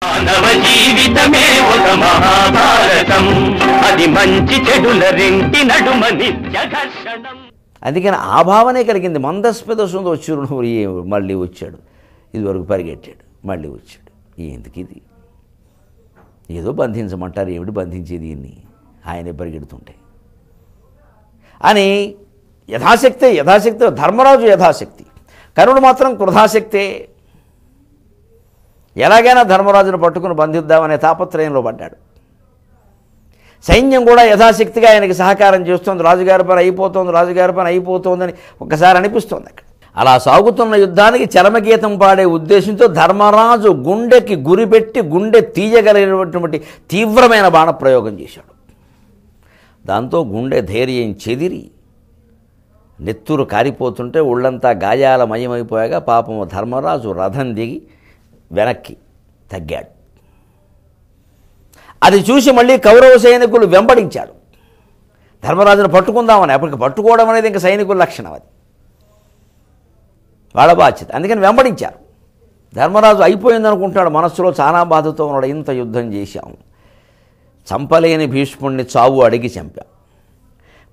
మానవ జీవితమే ఒక మహాభారతం, అది మంచి చెడుల రెంటి నడుమ నిత్య ఘర్షణం. అందుకని ఆ భావనే కలిగింది. మందస్మిత సుందర వచ్చుడు మళ్ళీ వచ్చాడు, ఇదివరకు పరిగెట్టాడు, మళ్ళీ వచ్చాడు. ఎందుకు ఇది? ఏదో బంధించమంటారు, ఏమిటి బంధించేది దీన్ని? ఆయనే పరిగెడుతుంటే అని యథాశక్తి ధర్మరాజు యథాశక్తి, కర్ణుడు మాత్రం కృధాశక్తే. ఎలాగైనా ధర్మరాజును పట్టుకుని బంధిద్దామనే తాపత్రయంలో పడ్డాడు. సైన్యం కూడా యథాశక్తిగా ఆయనకి సహకారం చేస్తోంది. రాజుగారి పని అయిపోతోందని ఒకసారి అనిపిస్తోంది అక్కడ. అలా సాగుతున్న యుద్ధానికి చరమగీతం పాడే ఉద్దేశంతో ధర్మరాజు గుండెకి గురిపెట్టి గుండె తీయగలిగినటువంటి తీవ్రమైన బాణప్రయోగం చేశాడు. దాంతో గుండె ధైర్యం చెదిరి నెత్తురు కారిపోతుంటే ఒళ్ళంతా గాయాలమయమైపోయాగా పాపము ధర్మరాజు రథం దిగి వెనక్కి తగ్గాడు. అది చూసి మళ్ళీ కౌరవ సైనికులు వెంబడించాడు. ధర్మరాజును పట్టుకుందామని. అప్పటికి పట్టుకోవడం అనేది ఇంకా సైనికుల లక్షణం, అది వాళ్ళ బాధ్యత. అందుకని వెంబడించారు. ధర్మరాజు అయిపోయిందనుకుంటాడు, మనస్సులో చాలా బాధతో ఉన్నాడు. ఇంత యుద్ధం చేశాము, చంపలేని భీష్ముడిని చావు అడిగి చంపాం,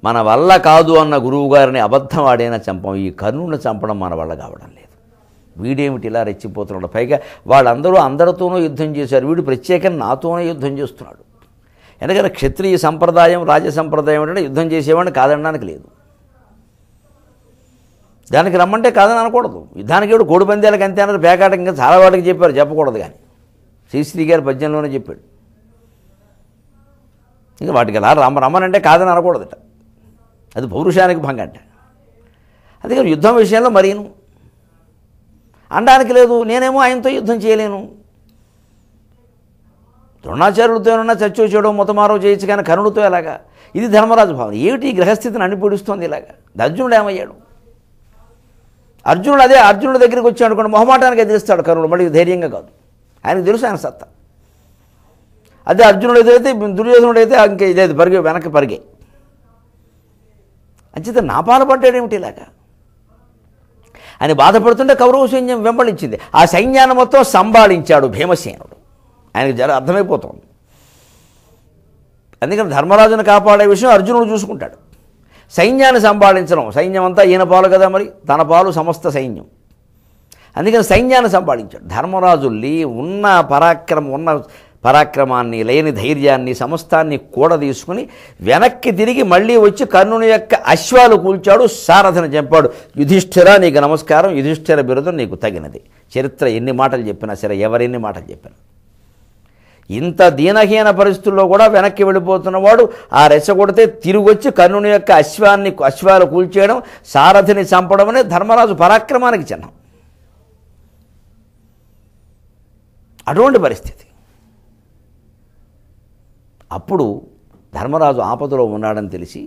మన వల్ల కాదు అన్న గురువుగారిని అబద్ధం ఆడైనా చంపాం, ఈ కర్ణుడిని చంపడం మన వల్ల కావడం లేదు. వీడేమిటి ఇలా రెచ్చిపోతున్నాడు? పైగా వాళ్ళందరూ అందరితోనూ యుద్ధం చేశారు, వీడు ప్రత్యేకంగా నాతోనే యుద్ధం చేస్తున్నాడు. ఎందుకంటే క్షత్రియ సంప్రదాయం, రాజ్య సంప్రదాయం అంటే యుద్ధం చేసేవాడిని కాదనడానికి లేదు. దానికి రమ్మంటే కాదని అనకూడదు. యుద్ధానికి ఏడు కోడి పందాలకు అంతే అన్నది పేకాట ఇంకా చాలా వాటికి చెప్పారు, చెప్పకూడదు. కానీ శ్రీశ్రీ గారి పద్యంలోనే చెప్పాడు. ఇంకా వాటికి ఎలా రమ్మనంటే కాదని అనకూడదట, అది పౌరుషానికి భంగం అంట. అందుకని యుద్ధం విషయంలో మరీను అనడానికి లేదు. నేనేమో ఆయనతో యుద్ధం చేయలేను, ద్రోణాచార్యులతోనన్నా చచ్చోచేయడం మొత్తమారో చేయొచ్చు, కానీ కర్ణుడితో ఎలాగా? ఇది ధర్మరాజు భావన. ఏమిటి ఈ గ్రహస్థితిని అనిపిడుస్తోంది ఇలాగా? అర్జునుడు ఏమయ్యాడు? అర్జునుడి దగ్గరికి వచ్చి అనుకోండి, మొహమాటానికి ఎదిరిస్తాడు కర్ణుడు, మళ్ళీ ధైర్యంగా కాదు. ఆయనకు తెలుసు ఆయన సత్తా. అదే అర్జునుడు ఏదైతే దుర్యోధనుడు అయితే ఇంకే లేదు, వెనక్కి పరిగే. అంచేత నా పాల్పడ్డాడేమిటి ఇలాగా అని బాధపడుతుంటే కౌరవ సైన్యం వెంబడించింది. ఆ సైన్యాన్ని మొత్తం సంభాళించాడు భీమసేనుడు. ఆయనకు అర్థమైపోతుంది. అందుకని ధర్మరాజును కాపాడే విషయం అర్జునుడు చూసుకుంటాడు. సైన్యాన్ని సంభాళించడం, సైన్యం అంతా ఈయన పాలు కదా, మరి తన పాలు సమస్త సైన్యం. అందుకని సైన్యాన్ని సంభాళించాడు. ధర్మరాజు ఉన్న పరాక్రమాన్ని, లేని ధైర్యాన్ని, సమస్తాన్ని కూడా తీసుకుని వెనక్కి తిరిగి మళ్ళీ వచ్చి కర్ణుని యొక్క అశ్వాలు కూల్చాడు, సారథిని చంపాడు. యుధిష్ఠిర నీకు నమస్కారం, యుధిష్ఠిర బిరుదం నీకు తగినది. చరిత్ర ఎన్ని మాటలు చెప్పినా సరే, ఎవరెన్ని మాటలు చెప్పినా, ఇంత దీనహీన పరిస్థితుల్లో కూడా వెనక్కి వెళ్ళిపోతున్నవాడు ఆ రెచ్చగొడితే తిరిగొచ్చి కర్ణుని యొక్క అశ్వాలు కూల్చేయడం, సారథిని చంపడం అనేది ధర్మరాజు పరాక్రమానికి చిహ్నం. అటువంటి పరిస్థితి. అప్పుడు ధర్మరాజు ఆపదలో ఉన్నాడని తెలిసి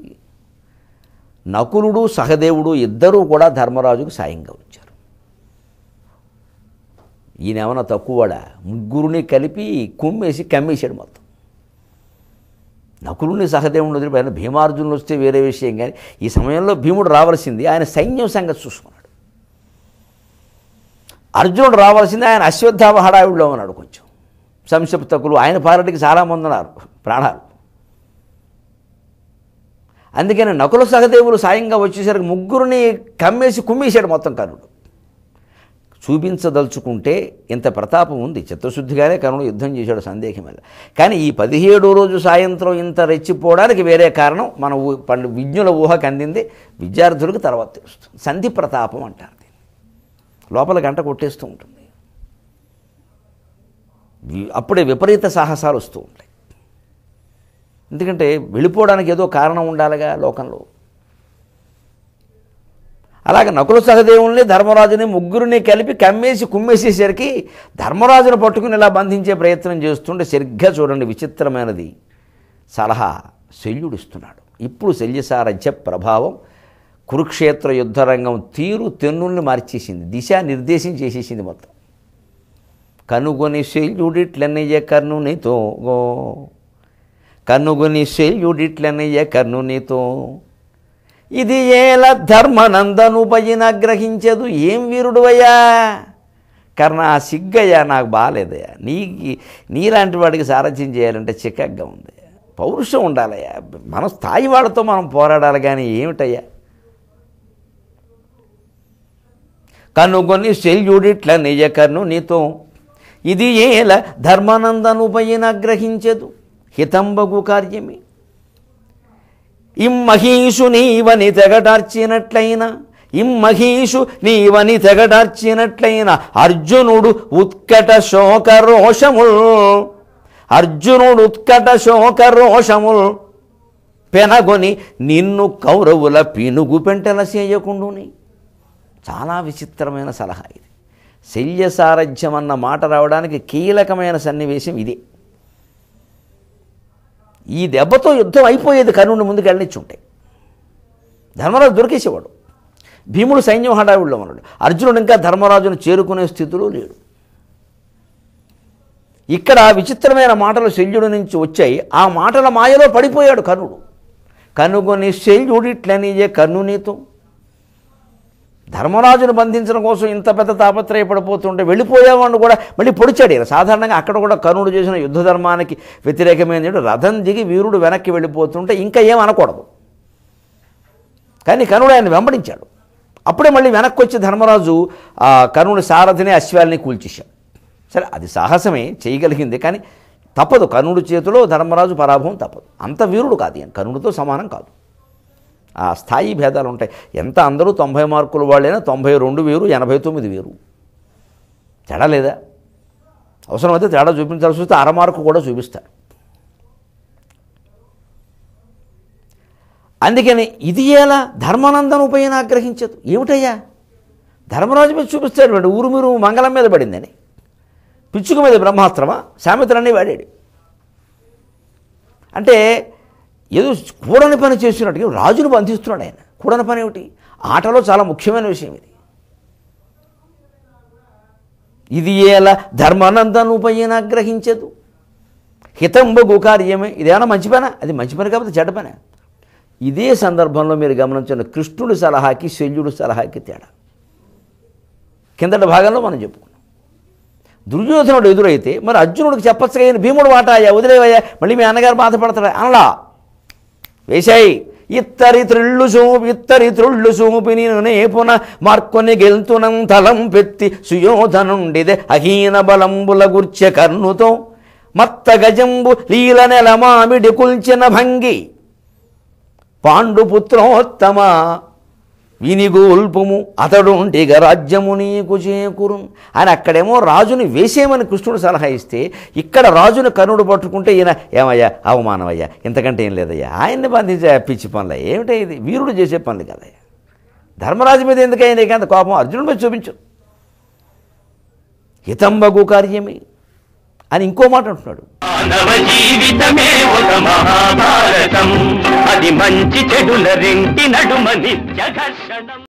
నకులుడు, సహదేవుడు ఇద్దరూ కూడా ధర్మరాజుకు సాయంగా వచ్చారు. ఈయనేమన్నా తక్కువడా? ముగ్గురిని కలిపి కుమ్మేసి కమ్మేశాడు మొత్తం. నకులుని, సహదేవుని వదిలిపోయిన భీమార్జునులు వస్తే వేరే విషయం, కానీ ఈ సమయంలో భీముడు రావాల్సింది ఆయన సైన్యం సంగతి చూసుకున్నాడు. అర్జునుడు రావాల్సింది ఆయన అశ్వత్థామ హడావిడిలో ఉన్నాడు. కొంచెం సంశప్తకులు ఆయన పాలటికి చాలామంది ఉన్నారు ప్రాణాలు. అందుకని నకుల సహదేవులు సాయంగా వచ్చేసరికి ముగ్గురిని కమ్మేసి కుమ్మేశాడు మొత్తం కర్ణుడు. చూపించదలుచుకుంటే ఇంత ప్రతాపం ఉంది, చిత్తశుద్ధిగానే కర్ణుడు యుద్ధం చేశాడు, సందేహం వల్ల. కానీ ఈ 17వ రోజు సాయంత్రం ఇంత రెచ్చిపోవడానికి వేరే కారణం మన విజ్ఞుల ఊహకు అందింది, విద్యార్థులకు తర్వాత తెలుస్తుంది. సంధి ప్రతాపం అంటారు. లోపల గంట కొట్టేస్తూ ఉంటుంది. అప్పుడే విపరీత సాహసాలు వస్తూ ఉంటాయి. ఎందుకంటే వెళ్ళిపోవడానికి ఏదో కారణం ఉండాలిగా లోకంలో. అలాగే నకుల సహదేవుల్ని, ధర్మరాజుని ముగ్గురిని కలిపి కమ్మేసి కుమ్మేసేసరికి ధర్మరాజును పట్టుకుని ఇలా బంధించే ప్రయత్నం చేస్తుంటే సరిగ్గా చూడండి, విచిత్రమైనది సలహా శల్యుడిస్తున్నాడు. ఇప్పుడు శల్యసారథ్య ప్రభావం కురుక్షేత్ర యుద్ధరంగం తీరు తెన్నుల్ని మార్చేసింది, దిశా నిర్దేశం చేసేసింది మొత్తం. కనుగొని శల్యుడిట్లనయ్య కర్ణునితో, కనుగొని శల్యుడిట్లనయ్య కర్ణునితో, ఇది ఏల ధర్మనందను పైన గ్రహించదు. ఏం వీరుడువయ్యా, కర్ణ ఆ సిగ్గయ్యా నాకు బాగాలేదయ్యా, నీలాంటి వాడికి సారథ్యం చేయాలంటే చిక్కగా ఉంది, పౌరుషం ఉండాలయ్యా, మన స్థాయి వాళ్ళతో మనం పోరాడాలి కానీ ఏమిటయ్యా. కనుగొని శల్యుడిట్ల నిజ కర్ణు నీతో ఇది ఏల ధర్మానందనుపైన గ్రహించదు హితంబగు కార్యమే. ఇమ్మహీషు నీవని తెగటార్చినట్లయినా నీవని తెగటార్చినట్లయినా అర్జునుడు ఉత్కట శోకరోషముల్ పెనగొని నిన్ను కౌరవుల పీనుగు పెంటల చేయకుండుని. చాలా విచిత్రమైన సలహా ఇది. శల్య సారథ్యం అన్న మాట రావడానికి కీలకమైన సన్నివేశం ఇదే. ఈ దెబ్బతో యుద్ధం అయిపోయేది, కర్ణుని ముందుకు వెళ్ళనిచ్చుంటే ధర్మరాజు దొరికేసేవాడు. భీముడు సైన్యం హడావిడిలో ఉన్నాడు, అర్జునుడు ఇంకా ధర్మరాజును చేరుకునే స్థితిలో లేడు. ఇక్కడ విచిత్రమైన మాటలు శల్యుడి నుంచి వచ్చాయి. ఆ మాటల మాయలో పడిపోయాడు కర్ణుడు. కనుగొని శల్యుడిట్లనియే కర్ణునితో ధర్మరాజును బంధించడం కోసం ఇంత పెద్ద తాపత్రయపడిపోతుంటే వెళ్ళిపోయేవాడిని కూడా మళ్ళీ పొడిచాడు. ఇలా సాధారణంగా అక్కడ కూడా కర్ణుడు చేసిన యుద్ధ ధర్మానికి వ్యతిరేకమైన రథం దిగి వీరుడు వెనక్కి వెళ్ళిపోతుంటే ఇంకా ఏం అనకూడదు, కానీ కర్ణుడు ఆయన వెంబడించాడు. అప్పుడే మళ్ళీ వెనక్కి వచ్చి ధర్మరాజు కర్ణుడి సారథిని అశ్వాల్ని కూల్చేశాడు. సరే, అది సాహసమే చేయగలిగింది, కానీ తప్పదు, కర్ణుడి చేతిలో ధర్మరాజు పరాభవం తప్పదు. అంత వీరుడు కాదు, కర్ణుడితో సమానం కాదు. ఆ స్థాయి భేదాలు ఉంటాయి. ఎంత అందరూ 90 మార్కులు వాళ్ళైనా 92 వేరు, 89 వేరు, తేడా లేదా? అవసరమైతే తేడా చూపించాల్సి వస్తే అర మార్కు కూడా చూపిస్తారు. అందుకని ఇది ఎలా ధర్మానందం ఉపయోగం ఆగ్రహించదు. ఏమిటయ్యా, ధర్మరాజు మీద చూపిస్తాడు వాడు, ఊరు మీరు మంగళం మీద పడిందని. పిచ్చుక మీద బ్రహ్మాస్త్రమా, సామెతలన్నీ వాడాడు. అంటే ఏదో కూడని పని చేస్తున్నట్టుగా రాజును బంధిస్తున్నాడు ఆయన. కూడని పని ఏమిటి? ఆటలో చాలా ముఖ్యమైన విషయం ఇది. ఇది ఎలా ధర్మానందాన్ని ఉపయోగం ఆగ్రహించదు హితంబగు కార్యమే. ఇదేమన్నా మంచి పనా? అది మంచి పని కాకపోతే చెడ్డ పనే. ఇదే సందర్భంలో మీరు గమనించిన కృష్ణుడి సలహాకి శల్యుడి సలహాకి తేడా కిందటి భాగంలో మనం చెప్పుకున్నాం. దుర్యోధనుడు ఎదురైతే మరి అర్జునుడికి చెప్పచ్చు కానీ భీముడు వాటాయా వదిలేవయ్యా మళ్ళీ మీ అన్నగారు బాధపడతాడా అనలా. వేశాయి ఇత్తరి త్రుళ్ళు చూపి నేపున మార్కొని గెల్తునం తలం పెత్తి సుయోధనుండిదే అహీన బలంబుల గుర్చె కర్ణుతో మత్త గజంబు లీల నెల మామిడి కుల్చిన భంగి పాండుపుత్రోత్తమ వినిగోల్పుము అతడుంటిగ రాజ్యము నీకు చేకూరు అని. అక్కడేమో రాజుని వేసేయమని కృష్ణుడు సలహా ఇస్తే ఇక్కడ రాజుని కర్ణుడు పట్టుకుంటే ఈయన ఏమయ్యా అవమానమయ్యా, ఇంతకంటే ఏం లేదయ్యా, ఆయన్ని బంధించే పిచ్చి పనులు ఏమిటా, ఇది వీరుడు చేసే పనులు కదయ్యా. ధర్మరాజు మీద ఎందుకయ్యా నీకంత కోపం, అర్జునుడి మీద చూపించు. హితంబగు కార్యమే అని ఇంకో మాట అంటున్నాడు. మానవ జీవితమే ఒక మహాభారతం, అది మంచి చెడుల రెంటి నడుమ నిత్య ఘర్షణం.